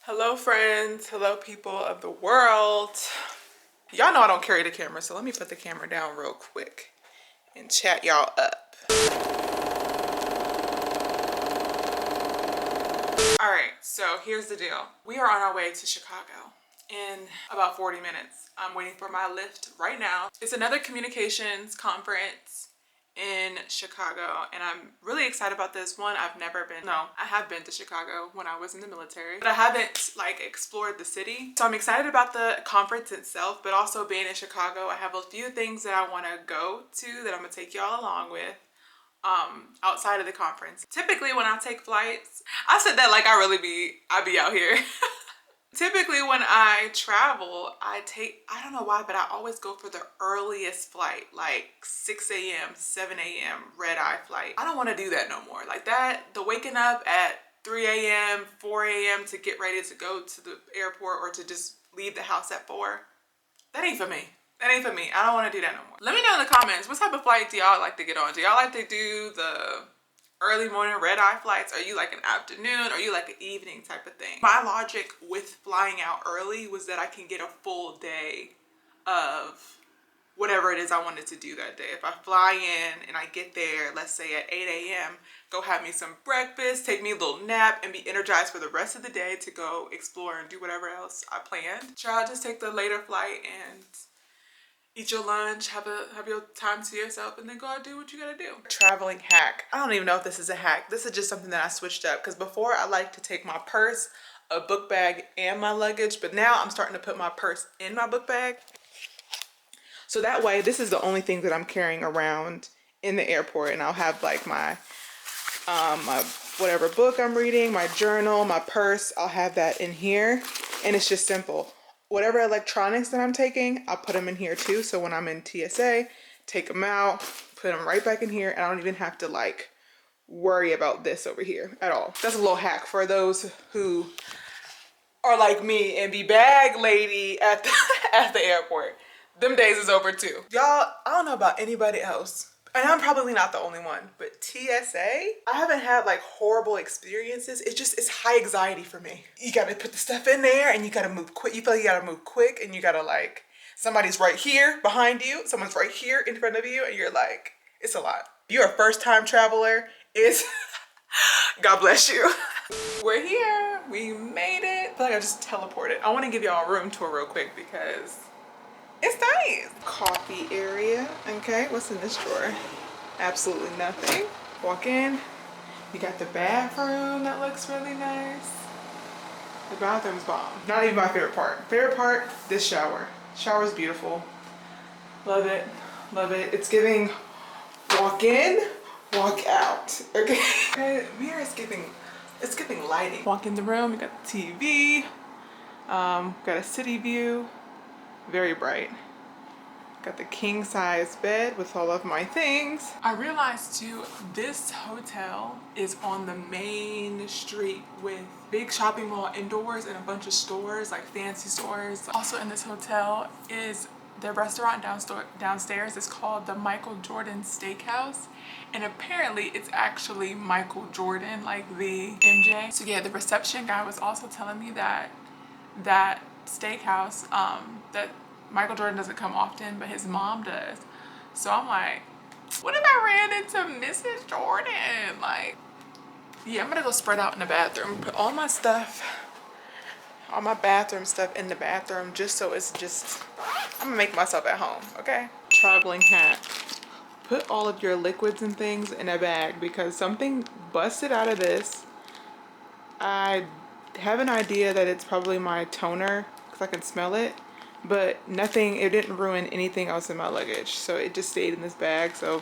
Hello friends, hello people of the world. Y'all know I don't carry the camera, so let me put the camera down real quick and chat y'all up. Alright, so here's the deal. We are on our way to Chicago in about 40 minutes. I'm waiting for my lift right now. It's another communications conference in Chicago, and I'm really excited about this one. I have been to Chicago when I was in the military, but I haven't explored the city. So I'm excited about the conference itself, but also being in Chicago, I have a few things that I want to go to that I'm gonna take y'all along with outside of the conference. Typically when I take flights, I said that like I be out here. Typically when I travel, I don't know why, but I always go for the earliest flight, like 6 a.m., 7 a.m. red-eye flight. I don't want to do that no more. Like that, the waking up at 3 a.m., 4 a.m. to get ready to go to the airport or to just leave the house at 4, that ain't for me. That ain't for me. I don't want to do that no more. Let me know in the comments, what type of flight do y'all like to get on? Do y'all like to do the early morning red-eye flights? Are you like an afternoon? Are you like an evening type of thing? My logic with flying out early was that I can get a full day of whatever it is I wanted to do that day. If I fly in and I get there, let's say at 8 a.m., go have me some breakfast, take me a little nap, and be energized for the rest of the day to go explore and do whatever else I planned. Try to just take the later flight and eat your lunch, have your time to yourself, and then go out and do what you gotta do. Traveling hack. I don't even know if this is a hack. This is just something that I switched up, because before I liked to take my purse, a book bag, and my luggage, but now I'm starting to put my purse in my book bag. So that way, this is the only thing that I'm carrying around in the airport, and I'll have like my whatever book I'm reading, my journal, my purse, I'll have that in here, and it's just simple. Whatever electronics that I'm taking, I'll put them in here too. So when I'm in TSA, take them out, put them right back in here, and I don't even have to like worry about this over here at all. That's a little hack for those who are like me and be bag lady at the airport. Them days is over too. Y'all, I don't know about anybody else, and I'm probably not the only one, but TSA, I haven't had like horrible experiences. It's high anxiety for me. You gotta put the stuff in there and you gotta move quick. You feel like you gotta move quick, and you gotta like, somebody's right here behind you, someone's right here in front of you, and you're like, it's a lot. If you're a first time traveler, it's, God bless you. We're here, we made it. I feel like I just teleported. I wanna give y'all a room tour real quick because it's nice. Coffee area. Okay, what's in this drawer? Absolutely nothing. Walk in. You got the bathroom that looks really nice. The bathroom's bomb. Not even my favorite part. Favorite part, this shower. Shower's beautiful. Love it. Love it. It's giving walk in, walk out. Okay. Okay, mirror is giving, it's giving lighting. Walk in the room, you got the TV. Got a city view. Very bright. Got the king size bed with all of my things. I realized too, this hotel is on the main street with big shopping mall indoors and a bunch of stores, like fancy stores. Also in this hotel is the restaurant downstairs. It's called the Michael Jordan Steakhouse. And apparently it's actually Michael Jordan, like the MJ. So yeah, the reception guy was also telling me that steakhouse, that Michael Jordan doesn't come often, but his mom does. So I'm like, what if I ran into Mrs. Jordan? Like, yeah, I'm gonna go spread out in the bathroom, put all my stuff, all my bathroom stuff in the bathroom, just so it's just, I'm gonna make myself at home, okay? Traveling hack. Put all of your liquids and things in a bag, because something busted out of this. I have an idea that it's probably my toner, because I can smell it, but nothing, it didn't ruin anything else in my luggage, so it just stayed in this bag. So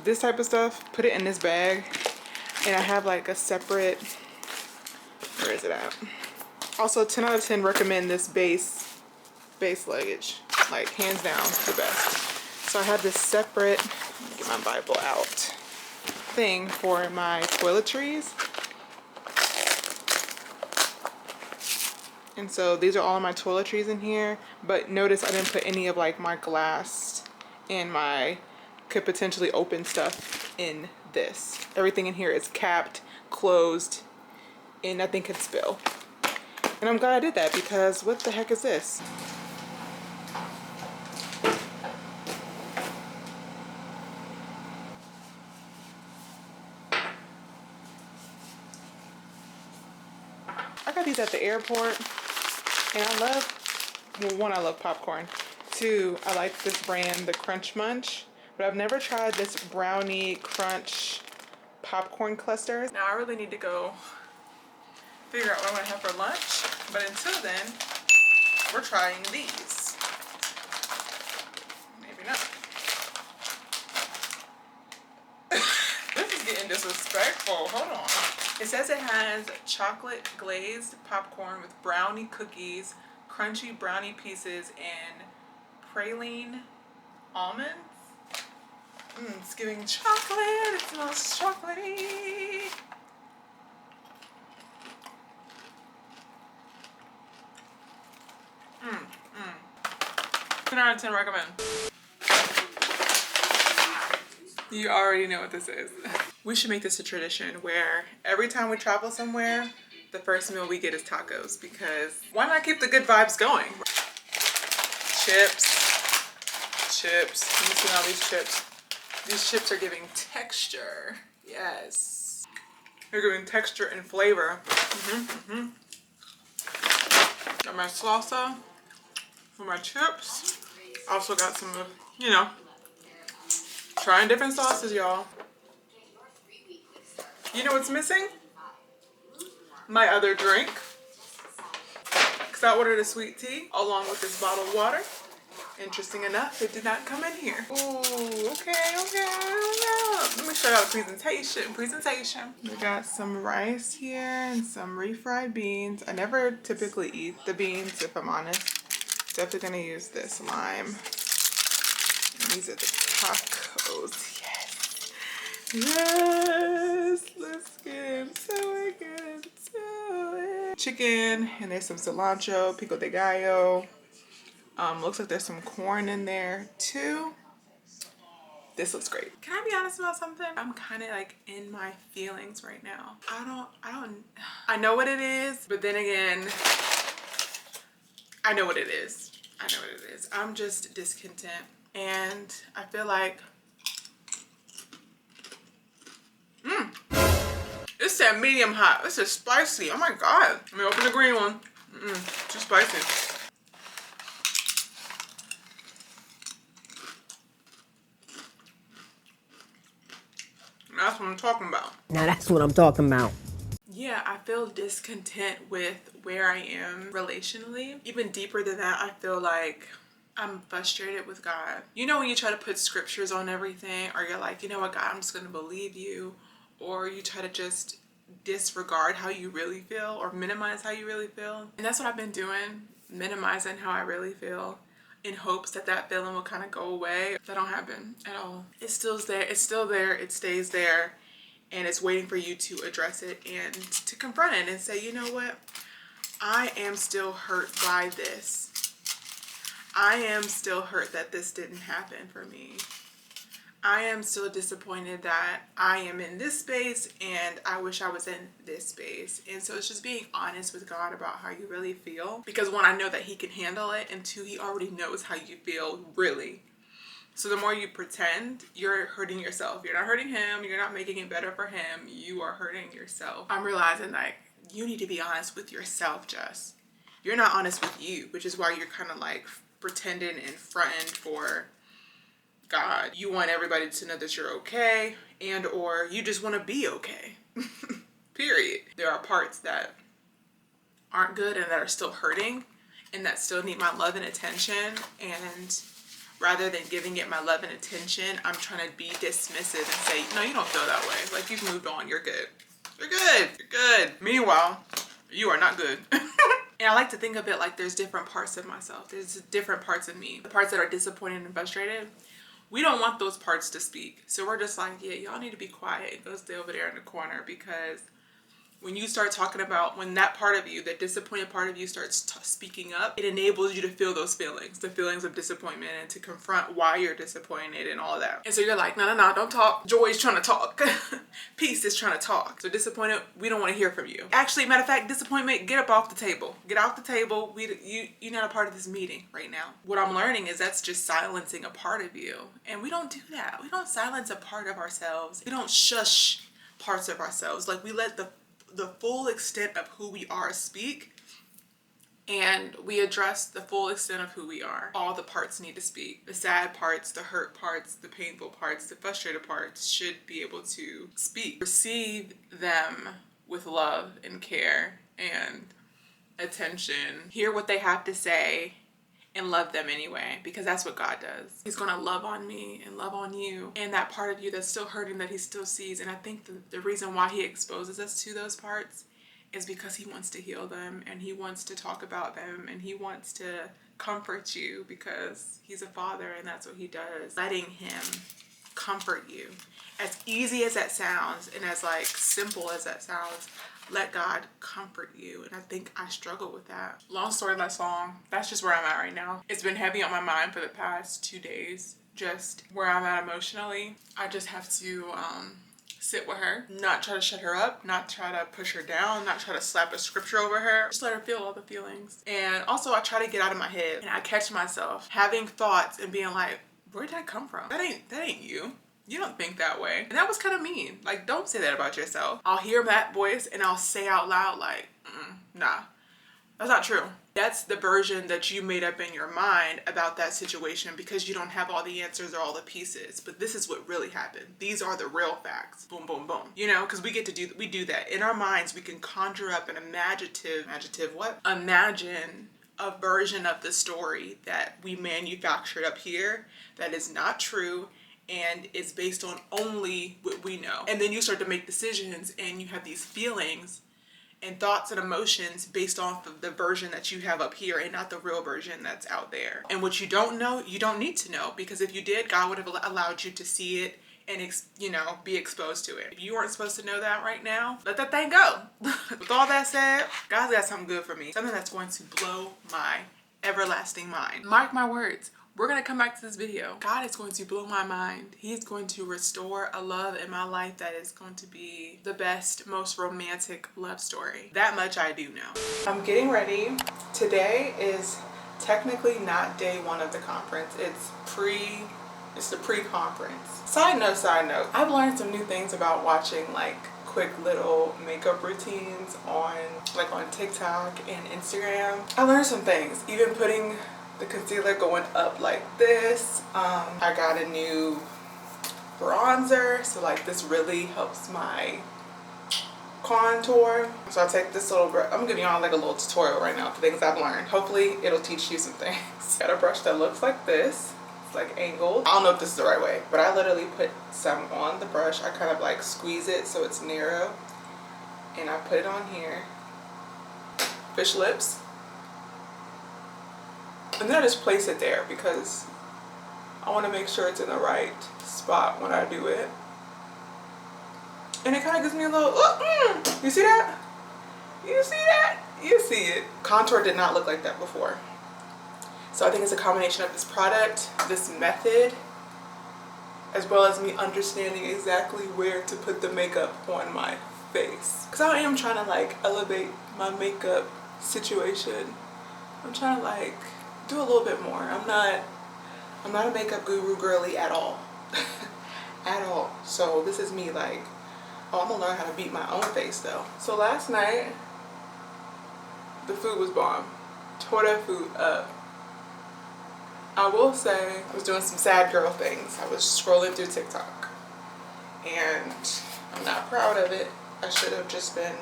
this type of stuff, put it in this bag, and I have like a separate, where is it at? Also 10 out of 10 recommend this base luggage, like hands down the best. So I have this separate, let me get my Bible out, thing for my toiletries. And so these are all of my toiletries in here, but notice I didn't put any of like my glass and my could potentially open stuff in this. Everything in here is capped, closed, and nothing could spill. And I'm glad I did that because what the heck is this? I got these at the airport and I love, well, one, I love popcorn. Two, I like this brand, the Crunch Munch, but I've never tried this brownie crunch popcorn clusters. Now I really need to go figure out what I'm gonna have for lunch, but until then, we're trying these. Maybe not. This is getting disrespectful. Hold on. It says it has chocolate glazed popcorn with brownie cookies, crunchy brownie pieces, and praline almonds. It's giving chocolate. It smells chocolatey. 10 out of 10 recommend. You already know what this is. We should make this a tradition where every time we travel somewhere, the first meal we get is tacos, because why not keep the good vibes going? Chips. Let me see all these chips. These chips are giving texture. Yes. They're giving texture and flavor. Got my salsa for my chips. Also got some of, you know, trying different sauces, y'all. You know what's missing? My other drink. Because I ordered a sweet tea along with this bottled water. Interesting enough, it did not come in here. Ooh, okay. Let me show y'all the presentation. We got some rice here and some refried beans. I never typically eat the beans, if I'm honest. Definitely gonna use this lime. And these are the tacos. Yes, let's get into it. Chicken, and there's some cilantro, pico de gallo. Looks like there's some corn in there too. This looks great. Can I be honest about something? I'm kind of like in my feelings right now. I know what it is, but then again, I know what it is. I'm just discontent, and I feel like it's that medium hot. This is spicy. Oh my god. Let me open the green one. Too spicy. That's what I'm talking about. Now that's what I'm talking about. Yeah, I feel discontent with where I am relationally. Even deeper than that, I feel like I'm frustrated with God. You know when you try to put scriptures on everything, or you're like, you know what, God, I'm just gonna believe you. Or you try to just disregard how you really feel or minimize how you really feel. And that's what I've been doing, minimizing how I really feel in hopes that that feeling will kind of go away. That don't happen at all. It's still there, it stays there, and it's waiting for you to address it and to confront it and say, you know what? I am still hurt by this. I am still hurt that this didn't happen for me. I am still disappointed that I am in this space and I wish I was in this space. And so it's just being honest with God about how you really feel. Because one, I know that he can handle it, and two, he already knows how you feel, really. So the more you pretend, you're hurting yourself. You're not hurting him. You're not making it better for him. You are hurting yourself. I'm realizing like you need to be honest with yourself, Jess. You're not honest with you, which is why you're kind of like pretending and fronting for God. You want everybody to know that you're okay, and or you just want to be okay. Period. There are parts that aren't good and that are still hurting and that still need my love and attention, and rather than giving it my love and attention, I'm trying to be dismissive and say, no, you don't feel that way. Like, you've moved on. You're good. You're good. Meanwhile, you are not good. And I like to think of it like there's different parts of myself. There's different parts of me. The parts that are disappointed and frustrated, we don't want those parts to speak. So we're just like, yeah, y'all need to be quiet and go stay over there in the corner, because When you start talking about, when that part of you, that disappointed part of you starts speaking up, it enables you to feel those feelings, the feelings of disappointment, and to confront why you're disappointed and all that. And so you're like, no, don't talk. Joy's trying to talk. Peace is trying to talk. So disappointed, we don't want to hear from you. Actually, matter of fact, disappointment, get up off the table. Get off the table. You're not a part of this meeting right now. What I'm learning is that's just silencing a part of you. And we don't do that. We don't silence a part of ourselves. We don't shush parts of ourselves. Like, we let the full extent of who we are speak, and we address the full extent of who we are. All the parts need to speak. The sad parts, the hurt parts, the painful parts, the frustrated parts should be able to speak. Receive them with love and care and attention. Hear what they have to say and love them anyway, because that's what God does. He's gonna love on me and love on you, and that part of you that's still hurting that he still sees. And I think the reason why he exposes us to those parts is because he wants to heal them, and he wants to talk about them, and he wants to comfort you, because he's a father and that's what he does. Letting him comfort you. As easy as that sounds, and as like simple as that sounds, let God comfort you. And I think I struggle with that. Long story less long, that's just where I'm at right now. It's been heavy on my mind for the past 2 days, just where I'm at emotionally. I just have to sit with her, not try to shut her up, not try to push her down, not try to slap a scripture over her, just let her feel all the feelings. And also I try to get out of my head, and I catch myself having thoughts and being like, where did that come from? That ain't you. You don't think that way. And that was kind of mean. Like, don't say that about yourself. I'll hear that voice and I'll say out loud like, nah, that's not true. That's the version that you made up in your mind about that situation, because you don't have all the answers or all the pieces. But this is what really happened. These are the real facts. Boom, boom, boom. You know, because we do that. In our minds, we can conjure up an imagine a version of the story that we manufactured up here that is not true, and it's based on only what we know. And then you start to make decisions, and you have these feelings and thoughts and emotions based off of the version that you have up here, and not the real version that's out there. And what you don't know, you don't need to know, because if you did, God would have allowed you to see it and be exposed to it. If you weren't supposed to know that right now, let that thing go. With all that said, God's got something good for me. Something that's going to blow my everlasting mind. Mark my words. We're going to come back to this video. God is going to blow my mind. He's going to restore a love in my life that is going to be the best, most romantic love story. That much I do know. I'm getting ready. Today is technically not day one of the conference. It's the pre-conference. Side note, I've learned some new things about watching like quick little makeup routines on TikTok and Instagram. I learned some things, even putting the concealer going up like this. I got a new bronzer, so like this really helps my contour. So I take this little brush. I'm giving y'all like a little tutorial right now for things I've learned. Hopefully it'll teach you some things. Got a brush that looks like this. It's like angled. I don't know if this is the right way, but I literally put some on the brush. I kind of like squeeze it so it's narrow, and I put it on here. Fish lips. And then I just place it there because I want to make sure it's in the right spot when I do it. And it kind of gives me a little, you see that? You see that? You see it. Contour did not look like that before. So I think it's a combination of this product, this method, as well as me understanding exactly where to put the makeup on my face. Because I am trying to like elevate my makeup situation. I'm trying to like do a little bit more. I'm not a makeup guru girly at all. At all. So this is me like, oh, I'm gonna learn how to beat my own face though. So last night the food was bomb. Tore that food up. I will say I was doing some sad girl things. I was scrolling through TikTok and I'm not proud of it. I should have just been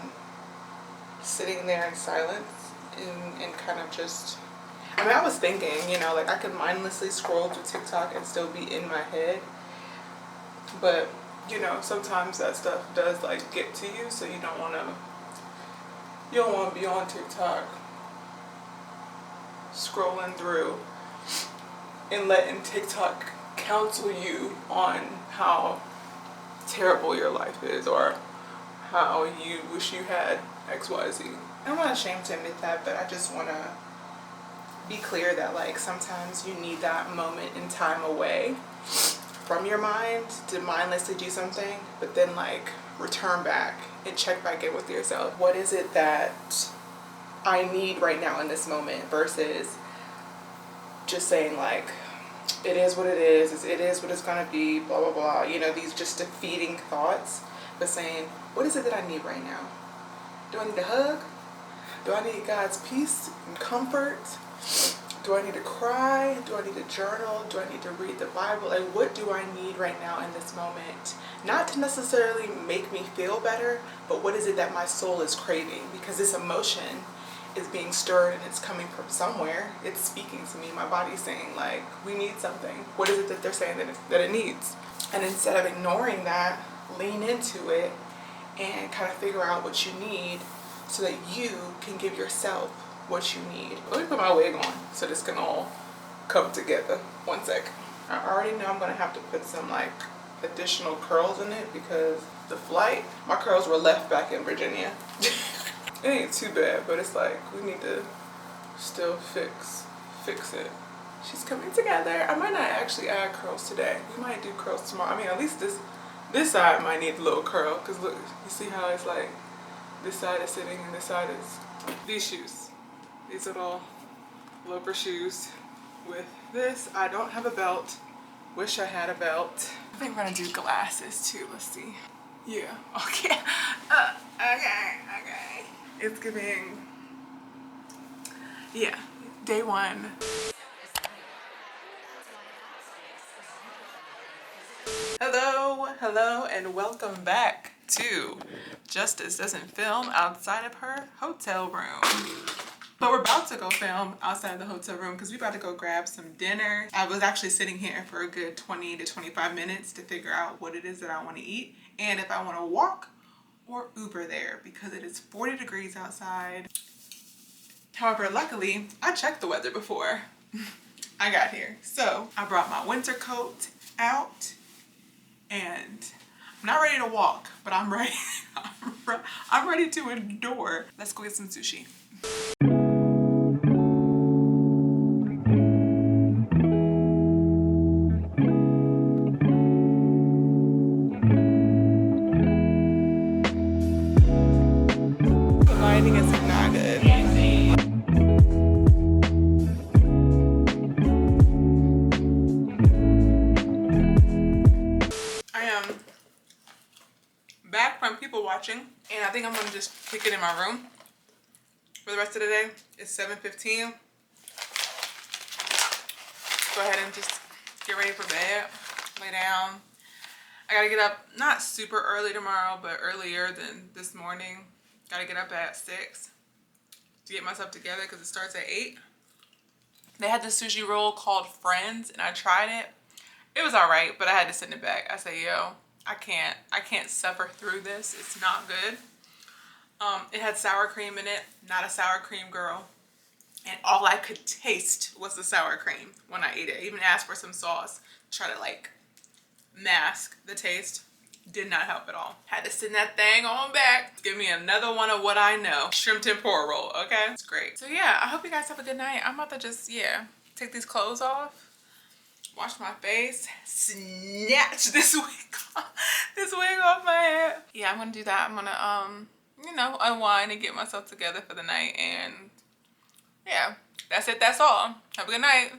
sitting there in silence and kind of just, I mean, I was thinking, you know, like I could mindlessly scroll through TikTok and still be in my head, but you know, sometimes that stuff does like get to you, so you don't want to be on TikTok scrolling through and letting TikTok counsel you on how terrible your life is or how you wish you had XYZ. I'm not ashamed to admit that, but I just want to be clear that like sometimes you need that moment in time away from your mind to mindlessly do something, but then like return back and check back in with yourself. What is it that I need right now in this moment versus just saying like, it is what it is, it is what it's gonna be, blah, blah, blah. You know, these just defeating thoughts, but saying, what is it that I need right now? Do I need a hug? Do I need God's peace and comfort? Do I need to cry? Do I need to journal? Do I need to read the Bible? Like, what do I need right now in this moment? Not to necessarily make me feel better, but what is it that my soul is craving? Because this emotion is being stirred and it's coming from somewhere. It's speaking to me. My body's saying like, we need something. What is it that they're saying that it needs? And instead of ignoring that, lean into it and kind of figure out what you need so that you can give yourself what you need. Let me put my wig on so this can all come together. One sec. I already know I'm gonna have to put some like additional curls in it because the flight, my curls were left back in Virginia. It ain't too bad, but it's like we need to still fix it. She's coming together. I might not actually add curls today. We might do curls tomorrow. I mean, at least this side might need a little curl because look, you see how it's like this side is sitting and this side is. These shoes, these little loafer shoes with this. I don't have a belt. Wish I had a belt. I think we're gonna do glasses too. Let's see. Yeah. Okay. Okay. It's giving. Yeah. Day one. Hello, and welcome back to Justice Doesn't Film Outside of Her Hotel Room. But we're about to go film outside of the hotel room because we're about to go grab some dinner. I was actually sitting here for a good 20 to 25 minutes to figure out what it is that I want to eat and if I want to walk or Uber there because it is 40 degrees outside. However, luckily, I checked the weather before I got here. So I brought my winter coat out and I'm not ready to walk, but I'm ready. I'm ready to endure. Let's go get some sushi. The lighting is not good. I am back from people watching, and I think I'm gonna just kick it in my room for the rest of the day. It's 7:15. Go ahead and just get ready for bed, lay down. I gotta get up not super early tomorrow, but earlier than this morning. Gotta get up at 6 to get myself together because it starts at 8. They had this sushi roll called Friends, and I tried it. It was all right, but I had to send it back. I said, yo, I can't suffer through this. It's not good. It had sour cream in it. Not a sour cream girl. And all I could taste was the sour cream when I ate it. I even asked for some sauce to try to like mask the taste. Did not help at all. Had to send that thing on back. Give me another one of what I know. Shrimp tempura roll, okay? It's great. So yeah, I hope you guys have a good night. I'm about to just, take these clothes off. Wash my face, snatch this wig off my head. Yeah, I'm gonna do that. I'm gonna, unwind and get myself together for the night. And yeah, that's it. That's all. Have a good night.